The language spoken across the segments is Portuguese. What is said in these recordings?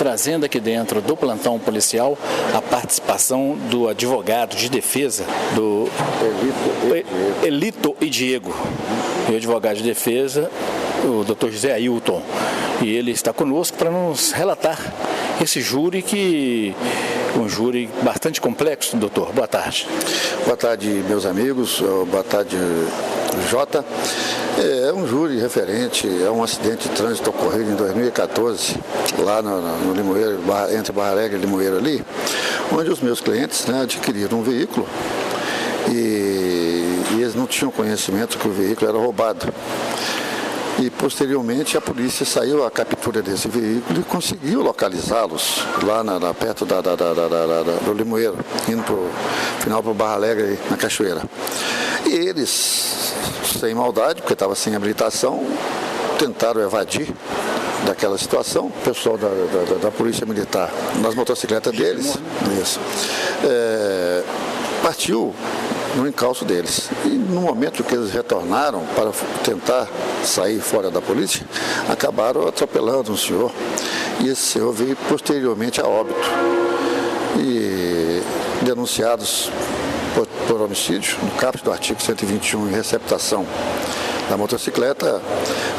trazendo aqui dentro do plantão policial a participação do advogado de defesa do Elito e Diego, e o advogado de defesa, o Dr. José Ailton. E ele está conosco para nos relatar esse júri um júri bastante complexo, doutor. Boa tarde. Boa tarde, meus amigos. Boa tarde, Jota. É um júri referente a um acidente de trânsito ocorrido em 2014, lá no Limoeiro, entre Barra Alegre e Limoeiro ali, onde os meus clientes, né, adquiriram um veículo e eles não tinham conhecimento que o veículo era roubado. E, posteriormente, a polícia saiu à captura desse veículo e conseguiu localizá-los lá perto do Limoeiro, indo para o final para o Barra Alegre, na Cachoeira. E eles, sem maldade, porque estava sem habilitação, tentaram evadir daquela situação. O pessoal da Polícia Militar, nas motocicletas deles, partiu no encalço deles. E no momento que eles retornaram para tentar sair fora da polícia, acabaram atropelando um senhor. E esse senhor veio posteriormente a óbito. E denunciados por homicídio, no caput do artigo 121, em receptação da motocicleta,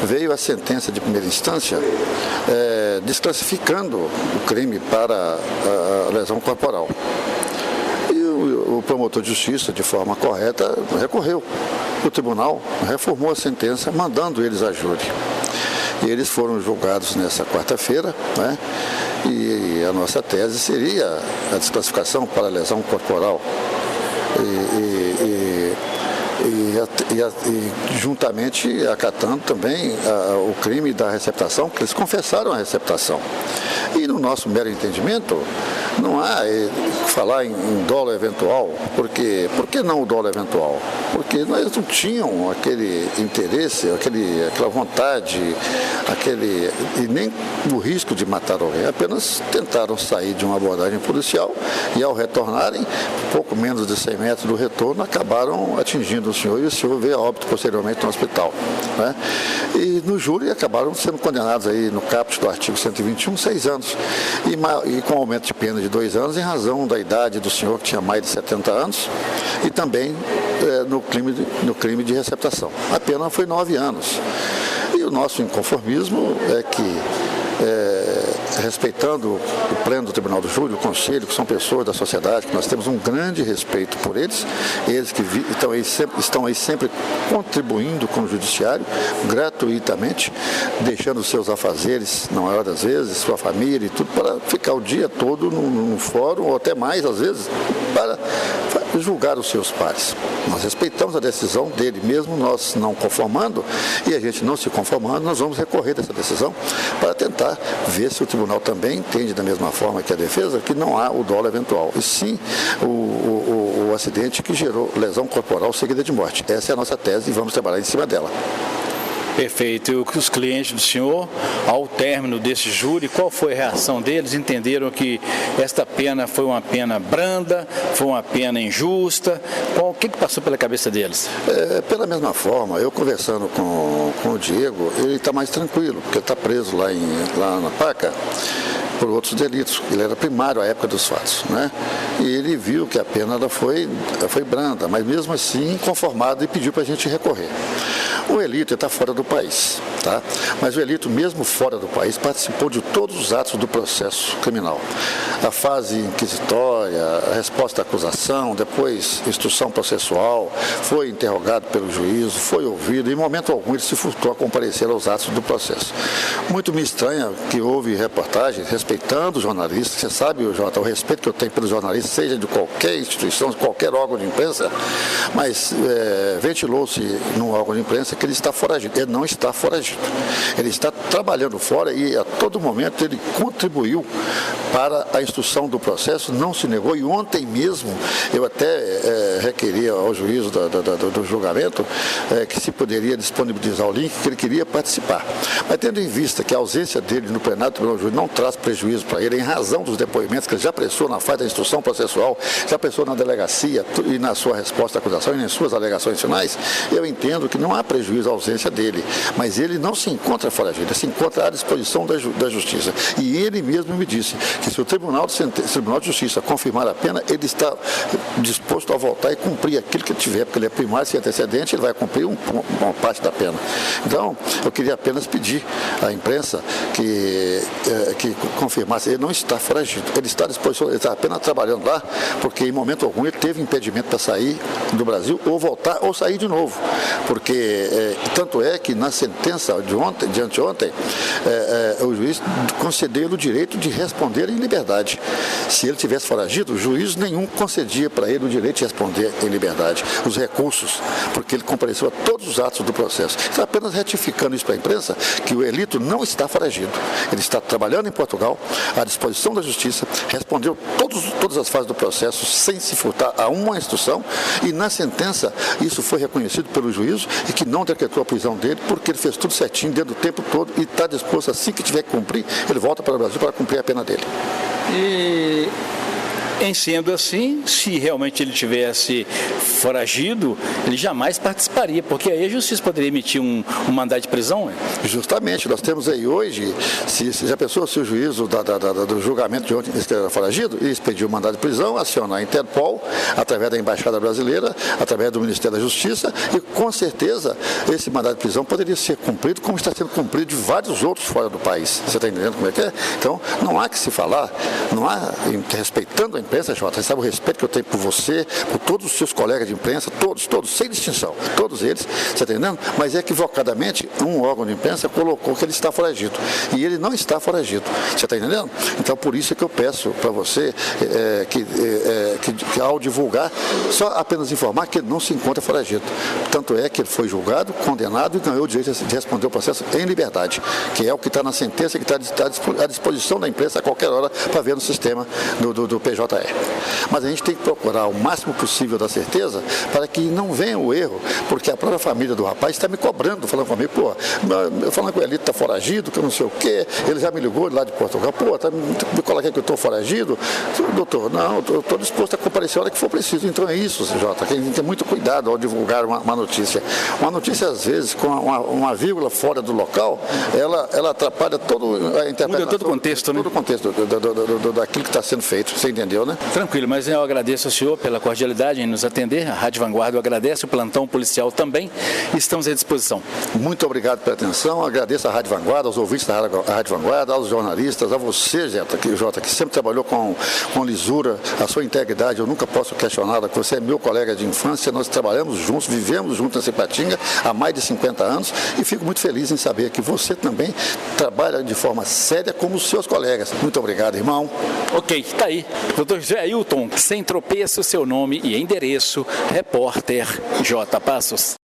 veio a sentença de primeira instância desclassificando o crime para a lesão corporal. O promotor de justiça, de forma correta, recorreu. O tribunal reformou a sentença, mandando eles a júri. E eles foram julgados nessa quarta-feira, né? E a nossa tese seria a desclassificação para a lesão corporal. E juntamente acatando também o crime da receptação, porque eles confessaram a receptação. E no nosso mero entendimento, não há falar em dolo eventual, por que não o dolo eventual? Porque eles não tinham aquele interesse, aquela vontade, e nem o risco de matar alguém, apenas tentaram sair de uma abordagem policial e, ao retornarem, pouco menos de 100 metros do retorno, acabaram atingindo o senhor, e o senhor veio a óbito posteriormente no hospital, né? E no júri acabaram sendo condenados aí no caput do artigo 121, 6 anos, e com aumento de pena de 2 anos em razão da idade do senhor, que tinha mais de 70 anos, e também no crime de receptação. A pena foi 9 anos. E o nosso inconformismo é que, respeitando o pleno do Tribunal do Júri, o Conselho, que são pessoas da sociedade, que nós temos um grande respeito por eles que estão aí sempre contribuindo com o Judiciário, gratuitamente, deixando os seus afazeres, na maior das vezes, sua família e tudo, para ficar o dia todo num fórum, ou até mais, às vezes, para julgar os seus pares. Nós respeitamos a decisão dele, mesmo nós não conformando, e a gente não se conformando, nós vamos recorrer dessa decisão para tentar ver se o tribunal também entende da mesma forma que a defesa, que não há o dolo eventual, e sim o acidente que gerou lesão corporal seguida de morte. Essa é a nossa tese e vamos trabalhar em cima dela. Perfeito. E os clientes do senhor, ao término desse júri, qual foi a reação deles? Entenderam que esta pena foi uma pena branda, foi uma pena injusta? O que passou pela cabeça deles? Pela mesma forma, eu conversando com o Diego, ele está mais tranquilo, porque ele está preso lá na Paca por outros delitos. Ele era primário à época dos fatos, né? E ele viu que a pena ela foi branda, mas mesmo assim inconformado, e pediu para a gente recorrer. O Elito está fora do país, tá? Mas o Elito, mesmo fora do país, participou de todos os atos do processo criminal. A fase inquisitória, a resposta à acusação, depois instrução processual, foi interrogado pelo juízo, foi ouvido, e em momento algum ele se furtou a comparecer aos atos do processo. Muito me estranha que houve reportagens respeitando os jornalistas. Você sabe, Jota, o respeito que eu tenho pelos jornalistas, seja de qualquer instituição, de qualquer órgão de imprensa, mas ventilou-se num órgão de imprensa que ele está foragido. Ele não está foragido. Ele está trabalhando fora e a todo momento ele contribuiu para a instrução do processo, não se negou, e ontem mesmo eu até requeria ao juízo do julgamento que se poderia disponibilizar o link, que ele queria participar. Mas tendo em vista que a ausência dele no plenário do Tribunal de Juízo não traz prejuízo para ele, em razão dos depoimentos que ele já prestou na fase da instrução processual, já prestou na delegacia e na sua resposta à acusação e nas suas alegações finais, eu entendo que não há prejuízo à ausência dele, mas ele não se encontra foragido, ele se encontra à disposição da Justiça. E ele mesmo me disse que se o Tribunal de Justiça confirmar a pena, ele está disposto a voltar e cumprir aquilo que ele tiver, porque ele é primário sem antecedente, ele vai cumprir uma parte da pena. Então, eu queria apenas pedir à imprensa que confirmasse, ele não está foragido, ele está à disposição, ele está apenas trabalhando lá, porque em momento algum ele teve impedimento para sair do Brasil, ou voltar, ou sair de novo, porque tanto é que na sentença de anteontem, o juiz concedeu o direito de responder em liberdade. Se ele tivesse foragido, juiz nenhum concedia para ele o direito de responder em liberdade, os recursos, porque ele compareceu a todos os atos do processo. Está apenas retificando isso para a imprensa, que o Elito não está foragido. Ele está trabalhando em Portugal, à disposição da Justiça, respondeu todas as fases do processo sem se furtar a uma instrução, e na sentença isso foi reconhecido pelo juízo e que não decretou a prisão dele, porque ele fez tudo certinho dentro do tempo todo e está disposto, assim que tiver que cumprir, ele volta para o Brasil para cumprir a pena dele. E, em sendo assim, se realmente ele tivesse foragido, ele jamais participaria, porque aí a Justiça poderia emitir um mandado de prisão? Justamente, nós temos aí hoje, se já pensou se o juízo do julgamento de ontem que era foragido, ele expediu o mandado de prisão, acionar a Interpol, através da Embaixada Brasileira, através do Ministério da Justiça, e com certeza esse mandado de prisão poderia ser cumprido, como está sendo cumprido de vários outros fora do país. Você está entendendo como é que é? Então, não há que se falar, não há, respeitando a imprensa, Jota, você sabe o respeito que eu tenho por você, por todos os seus colegas de imprensa, todos, sem distinção, todos eles, você está entendendo? Mas equivocadamente, um órgão de imprensa colocou que ele está foragido, e ele não está foragido, você está entendendo? Então, por isso é que eu peço para você que ao divulgar, só apenas informar que ele não se encontra foragido. Tanto é que ele foi julgado, condenado e ganhou o direito de responder o processo em liberdade, que é o que está na sentença, que está à disposição da imprensa a qualquer hora para ver no sistema do PJE. Mas a gente tem que procurar o máximo possível da certeza para que não venha o erro, porque a própria família do rapaz está me cobrando, falando comigo, pô, eu falando que o Elito está foragido, que eu não sei o quê, ele já me ligou lá de Portugal, pô, me coloquei que eu estou foragido, doutor, não, eu estou disposto a comparecer a hora que for preciso. Então é isso, Jota, que a gente tem que ter muito cuidado ao divulgar uma notícia. Uma notícia, às vezes, com uma vírgula fora do local, ela atrapalha toda a interpretação. Muda todo o contexto, né? Todo o contexto daquilo que está sendo feito, você entendeu, né? Tranquilo, mas eu agradeço ao senhor pela cordialidade em nos atender, a Rádio Vanguarda agradece, o plantão policial também, estamos à disposição. Muito obrigado pela atenção, agradeço à Rádio Vanguarda, aos ouvintes da Rádio Vanguarda, aos jornalistas, a você, Jota, que sempre trabalhou com lisura, a sua integridade, eu nunca posso questioná-la, que você é meu colega de infância, nós trabalhamos juntos, vivemos juntos em Patinga há mais de 50 anos e fico muito feliz em saber que você também trabalha de forma séria como os seus colegas. Muito obrigado, irmão. Ok, tá aí. Dr. José Ailton, sem tropeço, seu nome e endereço, repórter J. Passos.